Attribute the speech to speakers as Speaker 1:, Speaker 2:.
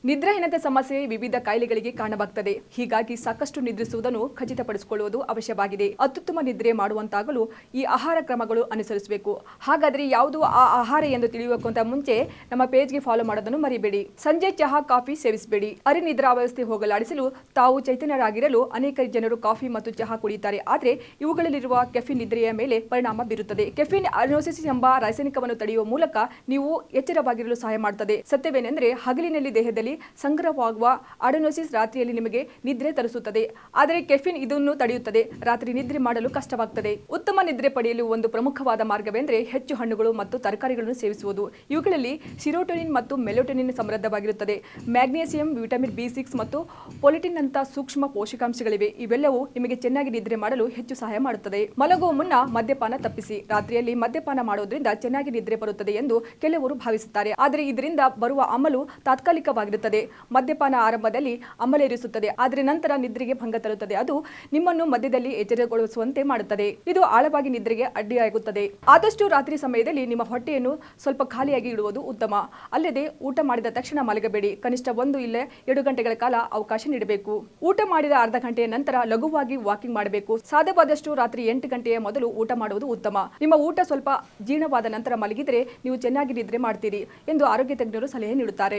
Speaker 1: ನಿದ್ರಾಹೀನತೆ ಸಮಸ್ಯೆ ವಿವಿಧ ಕಾಯಿಲೆಗಳಿಗೆ ಕಾರಣವಾಗುತ್ತದೆ. ಹೀಗಾಗಿ ಸಾಕಷ್ಟು ನಿದ್ರಿಸುವುದನ್ನು ಖಚಿತಪಡಿಸಿಕೊಳ್ಳುವುದು ಅವಶ್ಯವಾಗಿದೆ. ಅತ್ಯುತ್ತಮ ನಿದ್ರೆ ಮಾಡುವಂತಾಗಲು ಈ ಆಹಾರ ಕ್ರಮಗಳು ಅನುಸರಿಸಬೇಕು. ಹಾಗಾದರೆ ಯಾವುದು ಆ ಆಹಾರ ಎಂದು ತಿಳಿಯುವುದಕ್ಕಿಂತ ಮುಂಚೆ ನಮ್ಮ ಪೇಜ್ಗೆ ಫಾಲೋ ಮಾಡೋದನ್ನು ಮರಿಬೇಡಿ. ಸಂಜೆ ಚಹಾ ಕಾಫಿ ಸೇವಿಸಬೇಡಿ. ನಿದ್ರಾವಸ್ಥೆ ಹೋಗಲಾಡಿಸಲು ತಾವು ಚೈತನ್ಯರಾಗಿರಲು ಅನೇಕ ಜನರು ಕಾಫಿ ಮತ್ತು ಚಹಾ ಕುಡಿಯುತ್ತಾರೆ. ಆದರೆ ಇವುಗಳಲ್ಲಿರುವ ಕೆಫಿನ್ ನಿದ್ರೆಯ ಮೇಲೆ ಪರಿಣಾಮ ಬೀರುತ್ತದೆ. ಕೆಫಿನ್ ಅಡ್ರಿನೋಸಿಸ್ ಎಂಬ ರಾಸಾಯನಿಕವನ್ನು ತಡೆಯುವ ಮೂಲಕ ನೀವು ಎಚ್ಚರವಾಗಿರಲು ಸಹಾಯ ಮಾಡುತ್ತದೆ. ಸತ್ಯವೇನೆಂದರೆ ಹಗಲಿನಲ್ಲಿ ದೇಹದಲ್ಲಿ ಸಂಗ್ರಹವಾಗುವ ಅಡ್ರಿನೋಸಿಸ್ ರಾತ್ರಿಯಲ್ಲಿ ನಿಮಗೆ ನಿದ್ರೆ ತರಿಸುತ್ತದೆ. ಆದರೆ ಕೆಫಿನ್ ಇದನ್ನು ತಡೆಯುತ್ತದೆ. ರಾತ್ರಿ ನಿದ್ರೆ ಮಾಡಲು ಕಷ್ಟವಾಗುತ್ತದೆ. ಉತ್ತಮ ನಿದ್ರೆ ಪಡೆಯಲು ಒಂದು ಪ್ರಮುಖವಾದ ಮಾರ್ಗವೆಂದರೆ ಹೆಚ್ಚು ಹಣ್ಣುಗಳು ಮತ್ತು ತರಕಾರಿಗಳನ್ನು ಸೇವಿಸುವುದು. ಇವುಗಳಲ್ಲಿ ಸಿರೋಟೋನಿನ್ ಮತ್ತು ಮೆಲೋಟೋನಿನ್ ಸಮೃದ್ಧವಾಗಿರುತ್ತದೆ. ಮ್ಯಾಗ್ನೀಸಿಯಂ, ವಿಟಮಿನ್ B6 ಮತ್ತು ಪೊಲಿಟಿನ್ ಅಂತ ಸೂಕ್ಷ್ಮ ಪೋಷಕಾಂಶಗಳಿವೆ. ಇವೆಲ್ಲವೂ ನಿಮಗೆ ಚೆನ್ನಾಗಿ ನಿದ್ರೆ ಮಾಡಲು ಹೆಚ್ಚು ಸಹಾಯ ಮಾಡುತ್ತದೆ. ಮಲಗುವ ಮುನ್ನ ಮದ್ಯಪಾನ ತಪ್ಪಿಸಿ. ರಾತ್ರಿಯಲ್ಲಿ ಮದ್ಯಪಾನ ಮಾಡೋದ್ರಿಂದ ಚೆನ್ನಾಗಿ ನಿದ್ರೆ ಬರುತ್ತದೆ ಎಂದು ಕೆಲವರು ಭಾವಿಸುತ್ತಾರೆ. ಆದರೆ ಇದರಿಂದ ಬರುವ ಅಮಲು ತಾತ್ಕಾಲಿಕವಾಗಿರುತ್ತದೆ. ಮದ್ಯಪಾನ ಆರಂಭದಲ್ಲಿ ಅಮಲೇರಿಸುತ್ತದೆ, ಆದರೆ ನಂತರ ನಿದ್ರೆಗೆ ಭಂಗ ತರುತ್ತದೆ. ಅದು ನಿಮ್ಮನ್ನು ಮಧ್ಯದಲ್ಲಿ ಎಚ್ಚರಗೊಳಿಸುವಂತೆ ಮಾಡುತ್ತದೆ. ಇದು ಆಳವಾಗಿ ನಿದ್ರೆಗೆ ಅಡ್ಡಿಯಾಗುತ್ತದೆ. ಆದಷ್ಟು ರಾತ್ರಿ ಸಮಯದಲ್ಲಿ ನಿಮ್ಮ ಹೊಟ್ಟೆಯನ್ನು ಸ್ವಲ್ಪ ಖಾಲಿಯಾಗಿ ಇಡುವುದು ಉತ್ತಮ. ಅಲ್ಲದೆ ಊಟ ಮಾಡಿದ ತಕ್ಷಣ ಮಲಗಬೇಡಿ. ಕನಿಷ್ಠ 1 ಇಲ್ಲ 2 ಗಂಟೆಗಳ ಕಾಲ ಅವಕಾಶ ನೀಡಬೇಕು. ಊಟ ಮಾಡಿದ ಅರ್ಧ ಗಂಟೆಯ ನಂತರ ಲಘುವಾಗಿ ವಾಕಿಂಗ್ ಮಾಡಬೇಕು. ಸಾಧ್ಯವಾದಷ್ಟು ರಾತ್ರಿ 8 ಗಂಟೆಯ ಮೊದಲು ಊಟ ಮಾಡುವುದು ಉತ್ತಮ. ನಿಮ್ಮ ಊಟ ಸ್ವಲ್ಪ ಜೀರ್ಣವಾದ ನಂತರ ಮಲಗಿದರೆ ನೀವು ಚೆನ್ನಾಗಿ ನಿದ್ರೆ ಮಾಡ್ತೀರಿ ಎಂದು ಆರೋಗ್ಯ ತಜ್ಞರು ಸಲಹೆ ನೀಡುತ್ತಾರೆ.